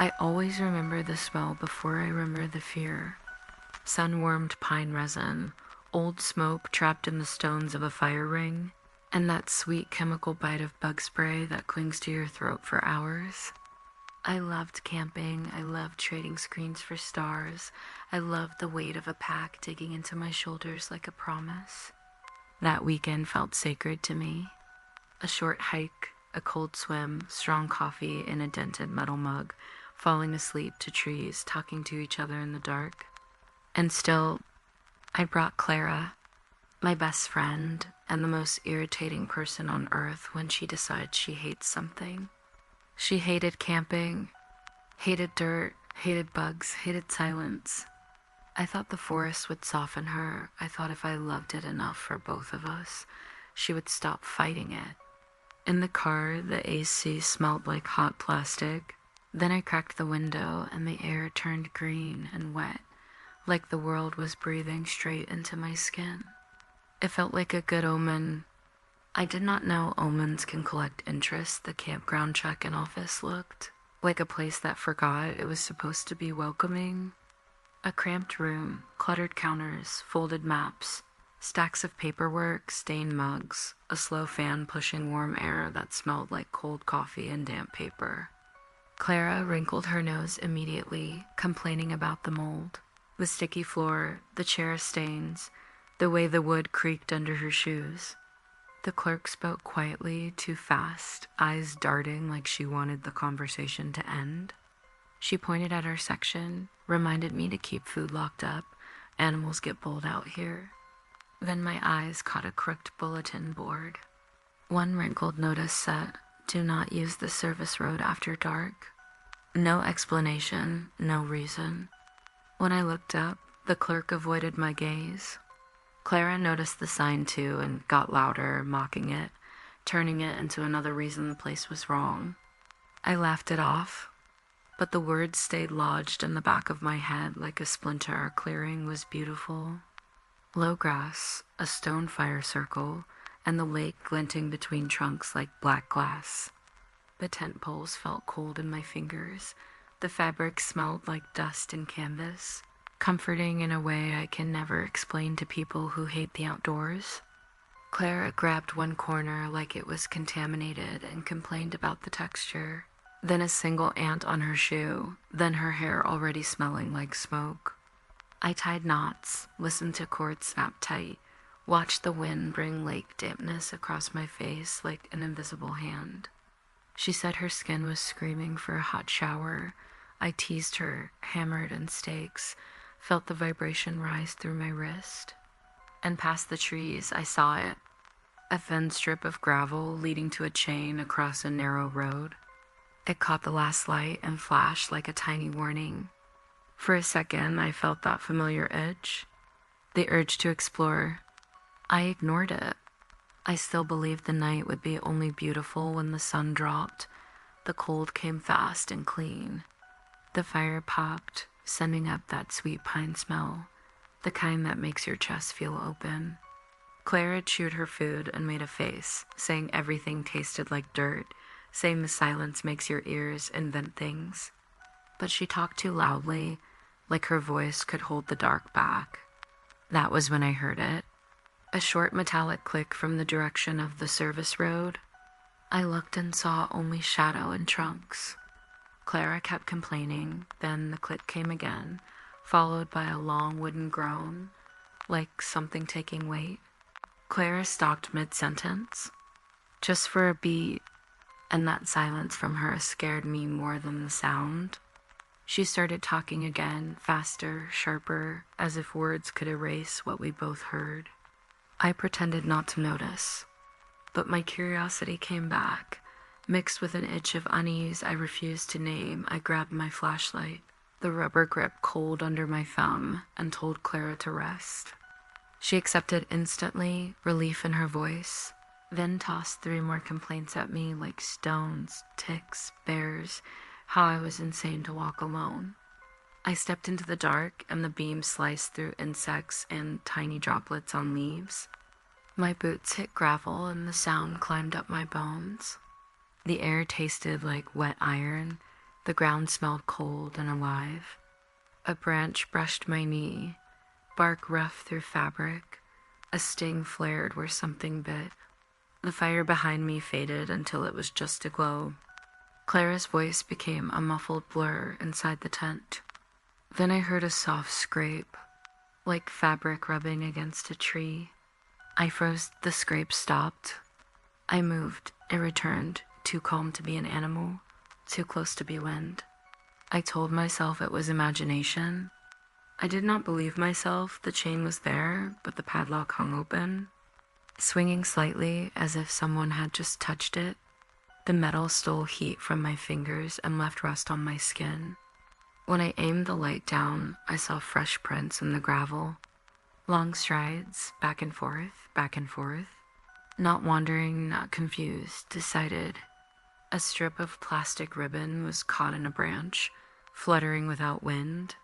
I always remember the smell before I remember the fear. Sun-warmed pine resin, old smoke trapped in the stones of a fire ring, and that sweet chemical bite of bug spray that clings to your throat for hours. I loved camping. I loved trading screens for stars. I loved the weight of a pack digging into my shoulders like a promise. That weekend felt sacred to me. A short hike, a cold swim, strong coffee in a dented metal mug, falling asleep to trees, talking to each other in the dark. And still, I brought Clara, my best friend, and the most irritating person on earth when she decides she hates something. She hated camping, hated dirt, hated bugs, hated silence. I thought the forest would soften her. I thought if I loved it enough for both of us, she would stop fighting it. In the car, the AC smelled like hot plastic. Then I cracked the window and the air turned green and wet, like the world was breathing straight into my skin. It felt like a good omen. I did not know omens can collect interest. The campground check-in office looked like a place that forgot it was supposed to be welcoming. A cramped room, cluttered counters, folded maps, stacks of paperwork, stained mugs, a slow fan pushing warm air that smelled like cold coffee and damp paper. Clara wrinkled her nose immediately, complaining about the mold, the sticky floor, the chair stains, the way the wood creaked under her shoes. The clerk spoke quietly, too fast, eyes darting like she wanted the conversation to end. She pointed at our section, reminded me to keep food locked up. Animals get bowled out here. Then my eyes caught a crooked bulletin board. One wrinkled notice said, "Do not use the service road after dark." No explanation, no reason. When I looked up, the clerk avoided my gaze. Clara noticed the sign too and got louder, mocking it, turning it into another reason the place was wrong. I laughed it off, but the words stayed lodged in the back of my head like a splinter. Our clearing was beautiful. Low grass, a stone fire circle, and the lake glinting between trunks like black glass. The tent poles felt cold in my fingers. The fabric smelled like dust and canvas, comforting in a way I can never explain to people who hate the outdoors. Clara grabbed one corner like it was contaminated and complained about the texture. Then a single ant on her shoe, then her hair already smelling like smoke. I tied knots, listened to cords snap tight, watched the wind bring lake dampness across my face like an invisible hand. She said her skin was screaming for a hot shower. I teased her, hammered in stakes, felt the vibration rise through my wrist. And past the trees, I saw it. A thin strip of gravel leading to a chain across a narrow road. It caught the last light and flashed like a tiny warning. For a second, I felt that familiar itch, the urge to explore. I ignored it. I still believed the night would be only beautiful when the sun dropped. The cold came fast and clean. The fire popped, sending up that sweet pine smell, the kind that makes your chest feel open. Clara chewed her food and made a face, saying everything tasted like dirt, saying the silence makes your ears invent things. But she talked too loudly, like her voice could hold the dark back. That was when I heard it. A short metallic click from the direction of the service road. I looked and saw only shadow and trunks. Clara kept complaining, then the click came again, followed by a long wooden groan, like something taking weight. Clara stopped mid-sentence, just for a beat, and that silence from her scared me more than the sound. She started talking again, faster, sharper, as if words could erase what we both heard. I pretended not to notice, but my curiosity came back. Mixed with an itch of unease I refused to name, I grabbed my flashlight, the rubber grip cold under my thumb, and told Clara to rest. She accepted instantly, relief in her voice, then tossed 3 more complaints at me like stones, ticks, bears, how I was insane to walk alone. I stepped into the dark and the beam sliced through insects and tiny droplets on leaves. My boots hit gravel and the sound climbed up my bones. The air tasted like wet iron, The ground smelled cold and alive. A branch brushed my knee, bark rough through fabric. A sting flared where something bit. The fire behind me faded until it was just a glow. Clara's voice became a muffled blur inside the tent. Then I heard a soft scrape, like fabric rubbing against a tree. I froze. The scrape stopped. I moved. It returned, too calm to be an animal, too close to be wind. I told myself it was imagination. I did not believe myself. The chain was there, but the padlock hung open, swinging slightly as if someone had just touched it. The metal stole heat from my fingers and left rust on my skin. When I aimed the light down, I saw fresh prints in the gravel. Long strides, back and forth. Not wandering, not confused, decided. A strip of plastic ribbon was caught in a branch, fluttering without wind.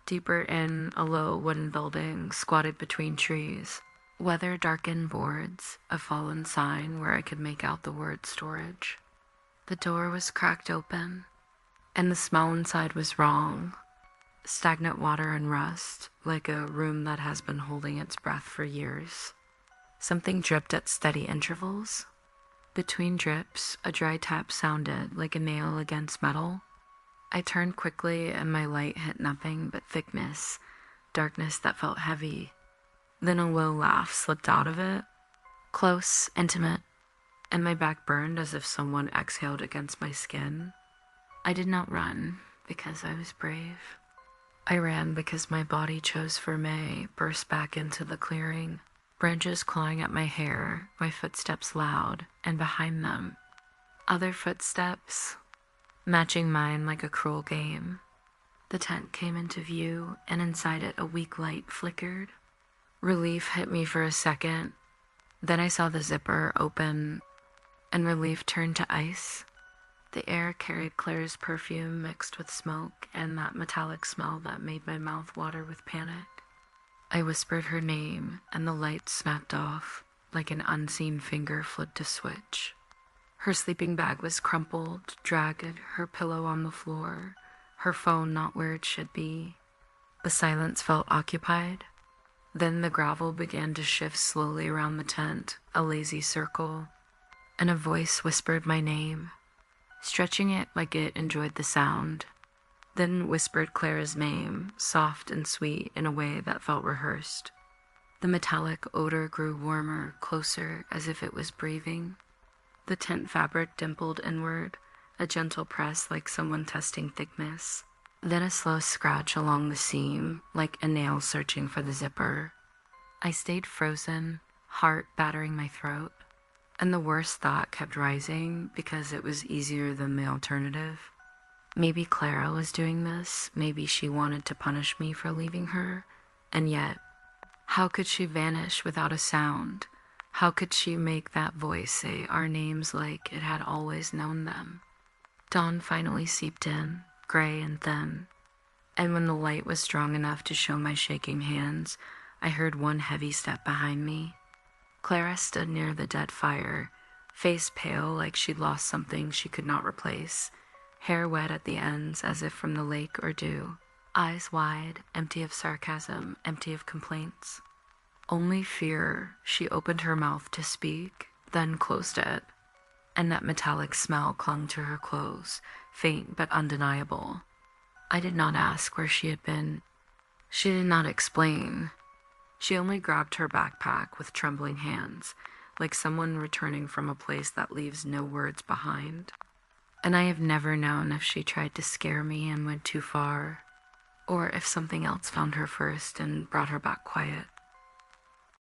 Deeper in, a low wooden building squatted between trees. Weather-darkened boards, a fallen sign where I could make out the word storage. The door was cracked open, and the smell inside was wrong. Stagnant water and rust, like a room that has been holding its breath for years. Something dripped at steady intervals. Between drips, a dry tap sounded like a nail against metal. I turned quickly and my light hit nothing but thickness, darkness that felt heavy. Then a low laugh slipped out of it, close, intimate, and my back burned as if someone exhaled against my skin. I did not run because I was brave. I ran because my body chose for May, burst back into the clearing, branches clawing at my hair, my footsteps loud, and behind them, other footsteps, matching mine like a cruel game. The tent came into view, and inside it a weak light flickered. Relief hit me for a second. Then I saw the zipper open, and relief turned to ice. The air carried Claire's perfume mixed with smoke and that metallic smell that made my mouth water with panic. I whispered her name, and the light snapped off, like an unseen finger flipped a switch. Her sleeping bag was crumpled, dragged, her pillow on the floor, her phone not where it should be. The silence felt occupied. Then the gravel began to shift slowly around the tent, a lazy circle, and a voice whispered my name, stretching it like it enjoyed the sound. Then whispered Clara's name, soft and sweet in a way that felt rehearsed. The metallic odor grew warmer, closer, as if it was breathing. The tent fabric dimpled inward, a gentle press like someone testing thickness. Then a slow scratch along the seam, like a nail searching for the zipper. I stayed frozen, heart battering my throat, and the worst thought kept rising because it was easier than the alternative. Maybe Clara was doing this, maybe she wanted to punish me for leaving her, and yet, how could she vanish without a sound? How could she make that voice say our names like it had always known them? Dawn finally seeped in, gray and thin, and when the light was strong enough to show my shaking hands, I heard one heavy step behind me. Clara stood near the dead fire, face pale like she'd lost something she could not replace, hair wet at the ends as if from the lake or dew, eyes wide, empty of sarcasm, empty of complaints. Only fear. She opened her mouth to speak, then closed it, and that metallic smell clung to her clothes, faint but undeniable. I did not ask where she had been. She did not explain. She only grabbed her backpack with trembling hands, like someone returning from a place that leaves no words behind. And I have never known if she tried to scare me and went too far, or if something else found her first and brought her back quiet.